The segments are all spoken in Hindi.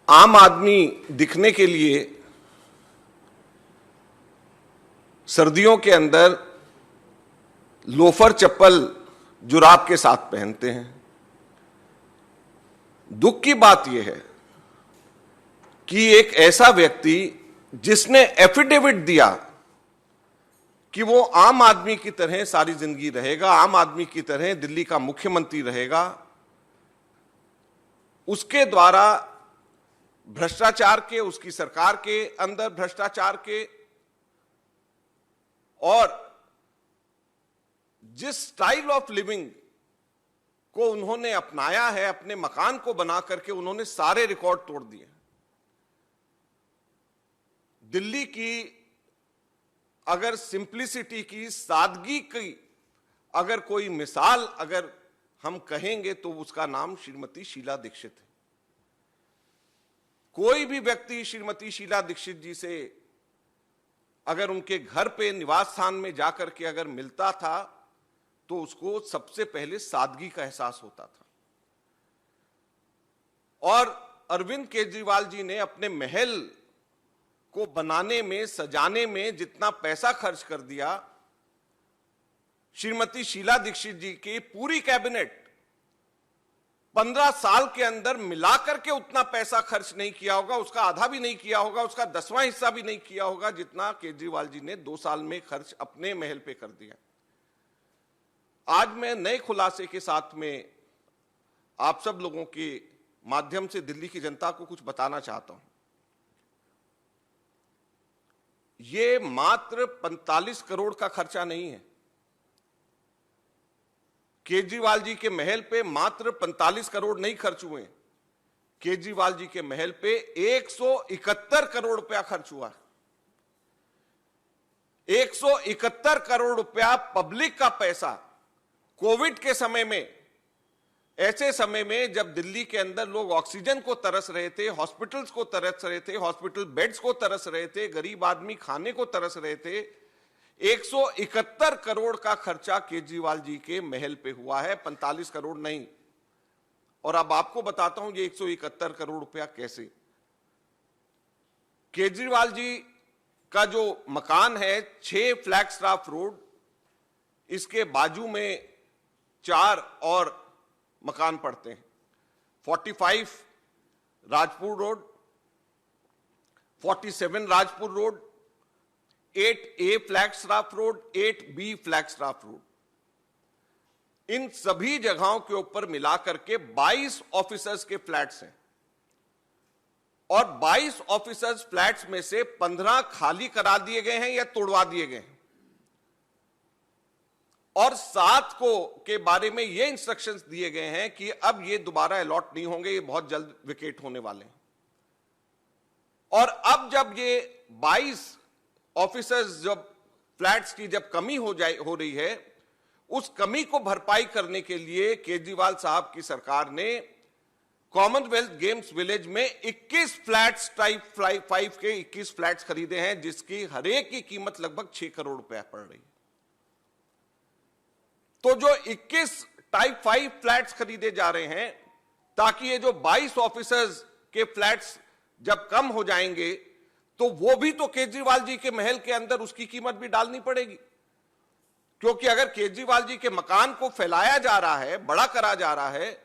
आम आदमी दिखने के लिए सर्दियों के अंदर लोफर चप्पल जुराब के साथ पहनते हैं। दुख की बात यह है कि एक ऐसा व्यक्ति जिसने एफिडेविट दिया कि वो आम आदमी की तरह सारी जिंदगी रहेगा, आम आदमी की तरह दिल्ली का मुख्यमंत्री रहेगा, उसके द्वारा भ्रष्टाचार के, उसकी सरकार के अंदर भ्रष्टाचार के और जिस स्टाइल ऑफ लिविंग को उन्होंने अपनाया है, अपने मकान को बना करके उन्होंने सारे रिकॉर्ड तोड़ दिए। दिल्ली की अगर सिंप्लिसिटी की, सादगी की अगर कोई मिसाल अगर हम कहेंगे तो उसका नाम श्रीमती शीला दीक्षित है। कोई भी व्यक्ति श्रीमती शीला दीक्षित जी से अगर उनके घर पे निवास स्थान में जाकर के अगर मिलता था तो उसको सबसे पहले सादगी का एहसास होता था। और अरविंद केजरीवाल जी ने अपने महल को बनाने में, सजाने में जितना पैसा खर्च कर दिया, श्रीमती शीला दीक्षित जी की पूरी कैबिनेट 15 साल के अंदर मिलाकर के उतना पैसा खर्च नहीं किया होगा, उसका आधा भी नहीं किया होगा, उसका 10वां हिस्सा भी नहीं किया होगा जितना केजरीवाल जी ने 2 साल में खर्च अपने महल पे कर दिया। आज मैं नए खुलासे के साथ में आप सब लोगों के माध्यम से दिल्ली की जनता को कुछ बताना चाहता हूं। ये मात्र 45 करोड़ का खर्चा नहीं है। केजरीवाल जी के महल पे मात्र 45 करोड़ नहीं खर्च हुए। केजरीवाल जी के महल पे 171 करोड़ रुपया खर्च हुआ है। 171 करोड़ रुपया पब्लिक का पैसा कोविड के समय में, ऐसे समय में जब दिल्ली के अंदर लोग ऑक्सीजन को तरस रहे थे, हॉस्पिटल्स को तरस रहे थे, हॉस्पिटल बेड्स को तरस रहे थे, गरीब आदमी खाने को तरस रहे थे, 171 करोड़ का खर्चा केजरीवाल जी के महल पे हुआ है, 45 करोड़ नहीं। और अब आपको बताता हूं ये 171 करोड़ रुपया कैसे। केजरीवाल जी का जो मकान है 6 फ्लैगस्टाफ रोड, इसके बाजू में 4 और मकान पड़ते हैं। 45 Rajpur road, 47 Rajpur road, 8A Flagstaff road, 8B Flagstaff road, इन सभी जगहों के ऊपर मिलाकर के 22 ऑफिसर्स के फ्लैट्स हैं। और 22 ऑफिसर्स फ्लैट्स में से 15 खाली करा दिए गए हैं या तोड़वा दिए गए हैं। और 7 को के बारे में ये इंस्ट्रक्शंस दिए गए हैं कि अब ये दोबारा अलॉट नहीं होंगे, ये बहुत जल्द विकेट होने वाले हैं। और अब जब ये 22 ऑफिसर्स जब फ्लैट्स की जब कमी हो रही है, उस कमी को भरपाई करने के लिए केजरीवाल साहब की सरकार ने कॉमनवेल्थ गेम्स विलेज में 21 फ्लैट्स टाइप 5 के 21 फ्लैट्स खरीदे हैं, जिसकी हर एक की कीमत लगभग 6 करोड़ रुपया पड़ रही है। तो जो 21 टाइप 5 फ्लैट्स खरीदे जा रहे हैं ताकि ये जो 22 ऑफिसर्स के फ्लैट्स जब कम हो जाएंगे तो वो भी तो केजरीवाल जी के महल के अंदर उसकी कीमत भी डालनी पड़ेगी। क्योंकि अगर केजरीवाल जी के मकान को फैलाया जा रहा है, बड़ा करा जा रहा है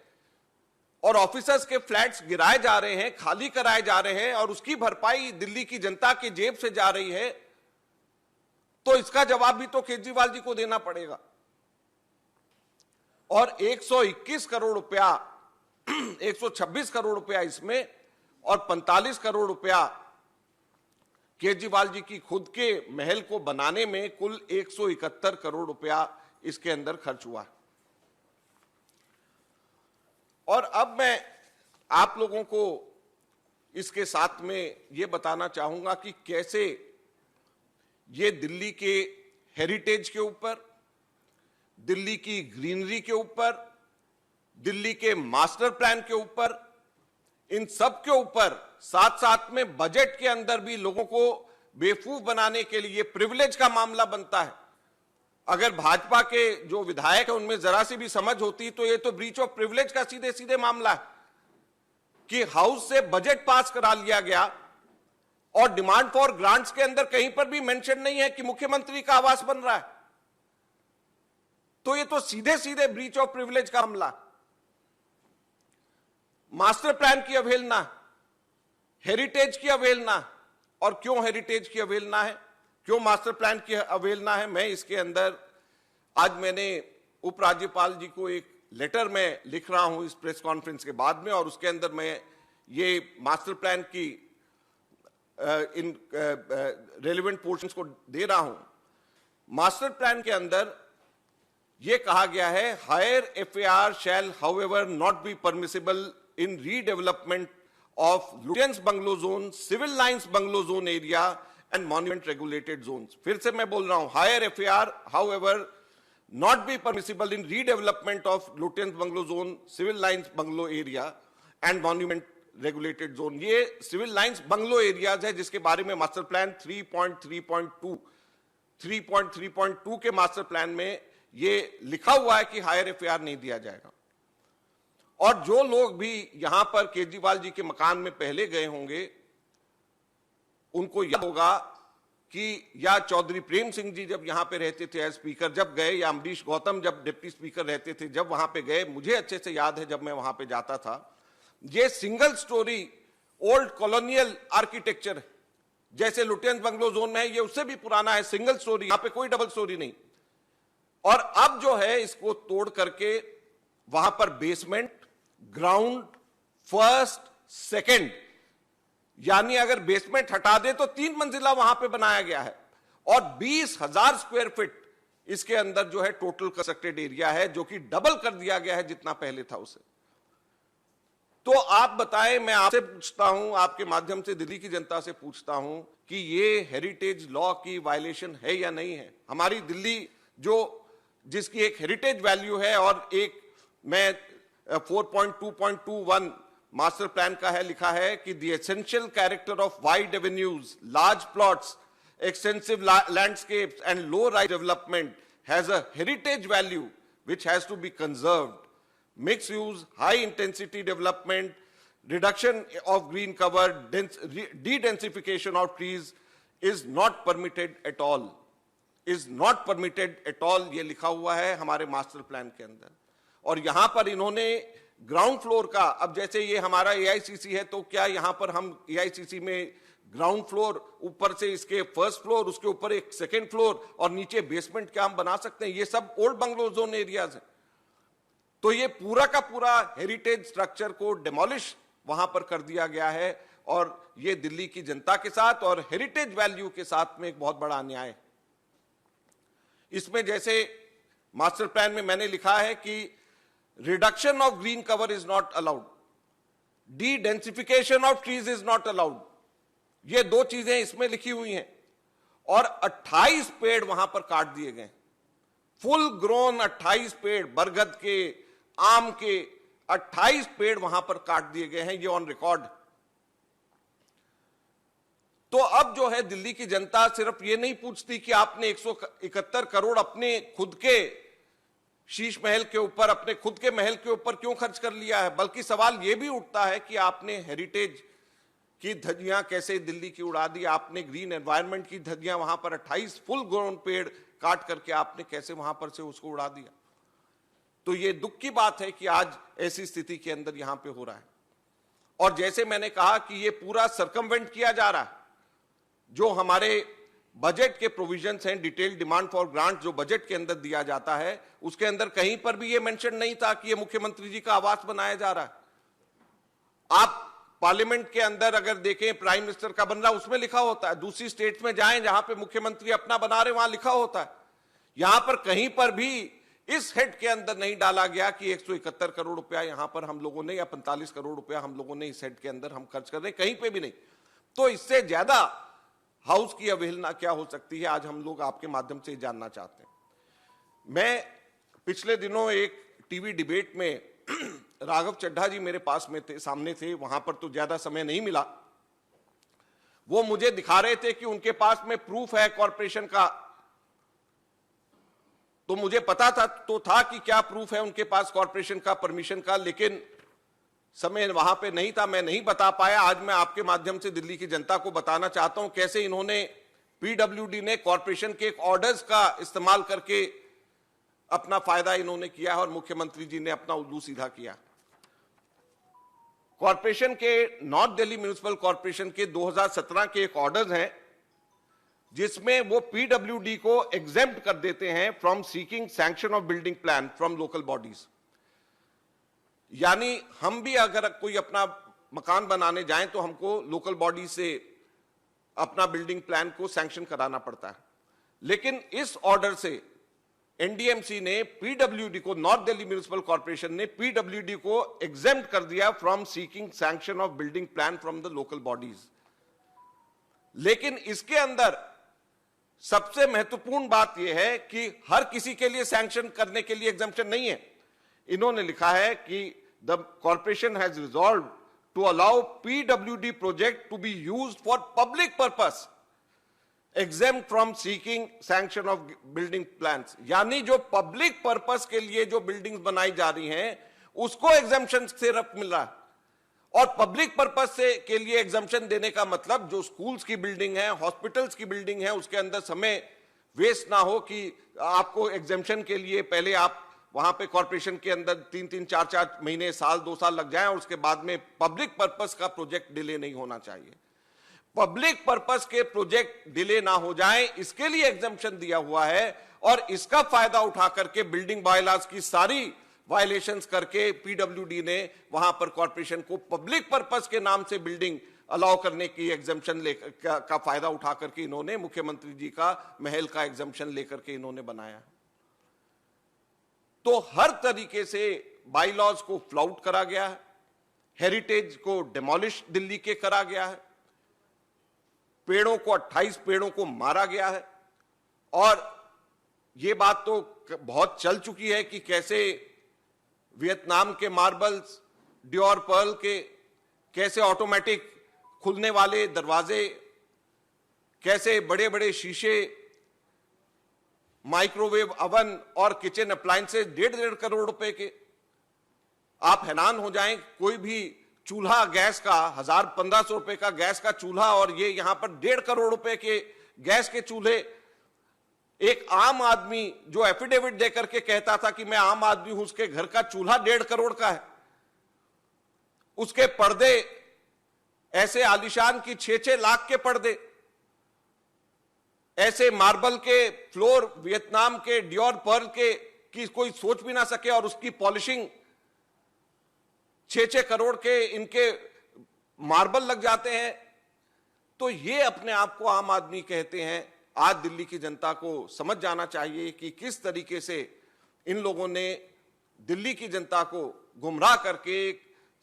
और ऑफिसर्स के फ्लैट्स गिराए जा रहे हैं, खाली कराए जा रहे हैं और उसकी भरपाई दिल्ली की जनता की जेब से जा रही है, तो इसका जवाब भी तो केजरीवाल जी को देना पड़ेगा। और 121 करोड़ रुपया 126 करोड़ रुपया इसमें और 45 करोड़ रुपया केजरीवाल जी की खुद के महल को बनाने में कुल 171 करोड़ रुपया इसके अंदर खर्च हुआ। और अब मैं आप लोगों को इसके साथ में यह बताना चाहूंगा कि कैसे ये दिल्ली के हेरिटेज के ऊपर, दिल्ली की ग्रीनरी के ऊपर, दिल्ली के मास्टर प्लान के ऊपर, इन सब के ऊपर साथ साथ में बजट के अंदर भी लोगों को बेवकूफ बनाने के लिए प्रिविलेज का मामला बनता है। अगर भाजपा के जो विधायक है उनमें जरा सी भी समझ होती तो ये तो ब्रीच ऑफ प्रिविलेज का सीधे सीधे मामला है। कि हाउस से बजट पास करा लिया गया और डिमांड फॉर ग्रांट्स के अंदर कहीं पर भी मेंशन नहीं है कि मुख्यमंत्री का आवास बन रहा है। तो ये तो सीधे सीधे ब्रीच ऑफ प्रिविलेज का हमला। मास्टर प्लान की अवहेलना, हेरिटेज की अवहेलना। और क्यों हेरिटेज की अवहेलना है, क्यों मास्टर प्लान की अवहेलना है, मैं इसके अंदर आज मैंने उपराज्यपाल जी को एक लेटर में लिख रहा हूं इस प्रेस कॉन्फ्रेंस के बाद में, और उसके अंदर मैं ये मास्टर प्लान की इन रेलेवेंट पोर्शंस को दे रहा हूं। मास्टर प्लान के अंदर यह कहा गया है, higher FAR shall however not be permissible in redevelopment of Lutyens bungalow zone, civil lines bungalow zone area and monument regulated zones. फिर से मैं बोल रहा हूं, higher FAR however not be permissible in redevelopment of Lutyens bungalow zone, civil lines bungalow area and monument regulated zone। ये civil lines bungalow areas है जिसके बारे में मास्टर प्लान 3.3.2 के मास्टर प्लान में ये लिखा हुआ है कि हायर एफआईआर नहीं दिया जाएगा। और जो लोग भी यहां पर केजरीवाल जी के मकान में पहले गए होंगे उनको याद होगा कि या चौधरी प्रेम सिंह जी जब यहां पे रहते थे एज स्पीकर जब गए, या अमरीश गौतम जब डिप्टी स्पीकर रहते थे जब वहां पे गए, मुझे अच्छे से याद है जब मैं वहां पे जाता था, ये single storey old colonial architecture जैसे लुटियंस बंगलो जोन में है, ये उससे भी पुराना है, सिंगल स्टोरी, यहां पे कोई डबल स्टोरी नहीं। और अब जो है इसको तोड़ करके वहां पर बेसमेंट, ग्राउंड, फर्स्ट, सेकेंड, यानी अगर बेसमेंट हटा दे तो 3 मंजिला वहां पे बनाया गया है, और 20,000 स्क्वायर फीट इसके अंदर जो है टोटल कंस्ट्रक्टेड एरिया है, जो कि डबल कर दिया गया है जितना पहले था उसे। तो आप बताएं, मैं आपसे पूछता हूं, आपके माध्यम से दिल्ली की जनता से पूछता हूं कि ये हेरिटेज लॉ की वायलेशन है या नहीं है। हमारी दिल्ली जो जिसकी एक हेरिटेज वैल्यू है, और एक मैं 4.2.21 मास्टर प्लान का है, लिखा है कि the essential character of wide avenues, large plots, extensive landscapes and low rise development has a heritage value which has to be conserved. Mix use, high intensity development, reduction of green cover, de-densification of trees is not permitted at all, is not permitted at all, ये लिखा हुआ है हमारे मास्टर प्लान के अंदर। और यहां पर इन्होंने ग्राउंड फ्लोर का, अब जैसे ये हमारा एआईसीसी है, तो क्या यहां पर हम एआईसीसी में ग्राउंड फ्लोर, ऊपर से इसके फर्स्ट फ्लोर, उसके ऊपर एक सेकेंड फ्लोर और नीचे बेसमेंट क्या हम बना सकते हैं? ये सब ओल्ड बंगलो जोन एरियाज है। तो ये पूरा का पूरा हेरिटेज स्ट्रक्चर को डिमोलिश वहां पर कर दिया गया है, और ये दिल्ली की जनता के साथ और हेरिटेज वैल्यू के साथ में एक बहुत बड़ा अन्याय है। इसमें जैसे मास्टर प्लान में मैंने लिखा है कि reduction of green cover is not allowed, de-densification of trees is not allowed, ये 2 चीजें इसमें लिखी हुई हैं। और 28 पेड़ वहां पर काट दिए गए, फुल ग्रोन 28 पेड़, बरगद के, आम के 28 पेड़ वहां पर काट दिए गए हैं, ये ऑन रिकॉर्ड। तो अब जो है दिल्ली की जनता सिर्फ ये नहीं पूछती कि आपने 171 करोड़ अपने खुद के शीश महल के ऊपर, अपने खुद के महल के ऊपर क्यों खर्च कर लिया है, बल्कि सवाल यह भी उठता है कि आपने हेरिटेज की धज्जियां कैसे दिल्ली की उड़ा दी, आपने ग्रीन एनवायरनमेंट की धज्जियां वहां पर 28 फुल ग्रोन पेड़ काट करके आपने कैसे वहां पर से उसको उड़ा दिया। तो ये दुख की बात है कि आज ऐसी स्थिति के अंदर यहां पे हो रहा है। और जैसे मैंने कहा कि ये पूरा सरकमवेंट किया जा रहा है, जो हमारे बजट के प्रोविजंस हैं, डिटेल्ड डिमांड फॉर ग्रांट जो बजट के अंदर दिया जाता है, उसके अंदर कहीं पर भी ये मेंशन नहीं था कि ये मुख्यमंत्री जी का आवास बनाया जा रहा है। आप पार्लियामेंट के अंदर अगर देखें, प्राइम मिनिस्टर का बन रहा, उसमें लिखा होता है। दूसरी स्टेट्स में जाएं जहां पे मुख्यमंत्री अपना बना रहे, वहां लिखा होता है। यहां पर कहीं पर भी इस हेड के अंदर नहीं डाला गया कि 171 करोड़ रुपया यहां पर हम लोगों ने, या 45 करोड़ रुपया हम लोगों ने इस हेड के अंदर हम खर्च कर रहे हैं, कहीं पे भी नहीं। तो इससे ज्यादा हाउस की अवहेलना क्या हो सकती है, आज हम लोग आपके माध्यम से जानना चाहते हैं। मैं पिछले दिनों एक टीवी डिबेट में राघव चड्ढा जी मेरे पास में थे, सामने थे, वहां पर तो ज्यादा समय नहीं मिला। वो मुझे दिखा रहे थे कि उनके पास में प्रूफ है कॉरपोरेशन का, तो मुझे पता था कि क्या प्रूफ है उनके पास कॉरपोरेशन का, परमिशन का, लेकिन समय वहां पे नहीं था, मैं नहीं बता पाया। आज मैं आपके माध्यम से दिल्ली की जनता को बताना चाहता हूं कैसे इन्होंने, पीडब्ल्यूडी ने कॉरपोरेशन के एक ऑर्डर्स का इस्तेमाल करके अपना फायदा इन्होंने किया है और मुख्यमंत्री जी ने अपना उल्लू सीधा किया। कॉरपोरेशन के, नॉर्थ दिल्ली म्युनिसिपल कॉरपोरेशन के 2017 के एक ऑर्डर्स हैं जिसमें वो पीडब्ल्यूडी को एग्जेम्प्ट कर देते हैं from seeking sanction of building plan from local bodies. यानी हम भी अगर कोई अपना मकान बनाने जाएं तो हमको लोकल बॉडी से अपना बिल्डिंग प्लान को सैंक्शन कराना पड़ता है। लेकिन इस ऑर्डर से एनडीएमसी ने पीडब्ल्यूडी को, नॉर्थ दिल्ली म्युनिसिपल कॉर्पोरेशन ने पीडब्ल्यूडी को एग्जेम्प्ट कर दिया from seeking sanction of building plan from the local bodies. लेकिन इसके अंदर सबसे महत्वपूर्ण बात यह है कि हर किसी के लिए सैंक्शन करने के लिए एग्जम्पशन नहीं है। इन्होंने लिखा है कि the corporation has resolve to allow PWD project to be used for public purpose exempt from seeking sanction of building plans. यानी जो पब्लिक पर्पस के लिए जो बिल्डिंग्स बनाई जा रही हैं उसको एग्जम्पशन सिर्फ मिल रहा है। और पब्लिक पर्पस से के लिए एग्जम्पशन देने का मतलब जो स्कूल्स की बिल्डिंग है, हॉस्पिटल्स की बिल्डिंग है, उसके अंदर समय वेस्ट ना हो कि आपको एग्जम्पशन के लिए पहले आप वहां पे कॉर्पोरेशन के अंदर 3-3, 4-4 महीने, साल, 2 साल लग जाएं और उसके बाद में पब्लिक पर्पस का प्रोजेक्ट डिले नहीं होना चाहिए। पब्लिक पर्पस के प्रोजेक्ट डिले ना हो जाएं, इसके लिए एग्जम्पशन दिया हुआ है। और इसका फायदा उठा करके बिल्डिंग बायलॉज की सारी वायलेशंस करके पीडब्ल्यूडी ने वहां पर कॉर्पोरेशन को पब्लिक पर्पस के नाम से बिल्डिंग अलाउ करने की एग्जम्पशन का फायदा उठा करके इन्होंने मुख्यमंत्री जी का महल का एग्जम्पशन लेकर के इन्होंने बनाया। तो हर तरीके से बाईलॉज को फ्लाउट करा गया है, हेरिटेज को डिमोलिश दिल्ली के करा गया है, पेड़ों को 28 पेड़ों को मारा गया है। और यह बात तो बहुत चल चुकी है कि कैसे वियतनाम के मार्बल्स, डियोर पर्ल के कैसे ऑटोमेटिक खुलने वाले दरवाजे, कैसे बड़े बड़े शीशे, माइक्रोवेव अवन और किचन अप्लायंसेस 1.5 करोड़ रुपए के। आप हैरान हो जाएं, कोई भी चूल्हा गैस का 1000-1500 रुपए का गैस का चूल्हा और ये यहां पर 1.5 करोड़ रुपए के गैस के चूल्हे। एक आम आदमी जो एफिडेविट देकर के कहता था कि मैं आम आदमी हूं, उसके घर का चूल्हा 1.5 करोड़ का है। उसके पर्दे ऐसे आलीशान की 6-6 लाख के पर्दे, ऐसे मार्बल के फ्लोर वियतनाम के डियोर पर्ल के की कोई सोच भी ना सके। और उसकी पॉलिशिंग 6-6 करोड़ के इनके मार्बल लग जाते हैं। तो ये अपने आप को आम आदमी कहते हैं। आज दिल्ली की जनता को समझ जाना चाहिए कि किस तरीके से इन लोगों ने दिल्ली की जनता को गुमराह करके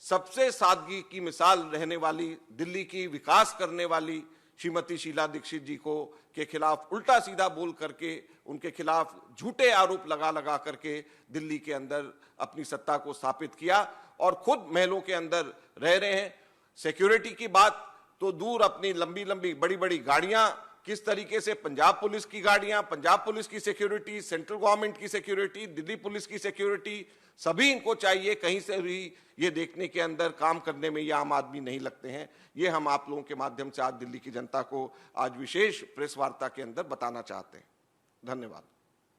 सबसे सादगी की मिसाल रहने वाली, दिल्ली की विकास करने वाली श्रीमती शीला दीक्षित जी को के खिलाफ उल्टा सीधा बोल करके, उनके खिलाफ झूठे आरोप लगा लगा करके दिल्ली के अंदर अपनी सत्ता को स्थापित किया और खुद महलों के अंदर रह रहे हैं। सिक्योरिटी की बात तो दूर, अपनी लंबी लंबी बड़ी बड़ी गाड़ियां, किस तरीके से पंजाब पुलिस की गाड़ियां, पंजाब पुलिस की सिक्योरिटी, सेंट्रल गवर्नमेंट की सिक्योरिटी, दिल्ली पुलिस की सिक्योरिटी, सभी इनको चाहिए। कहीं से भी ये देखने के अंदर, काम करने में ये आम आदमी नहीं लगते हैं। ये हम आप लोगों के माध्यम से आज दिल्ली की जनता को आज विशेष प्रेस वार्ता के अंदर बताना चाहते हैं। धन्यवाद।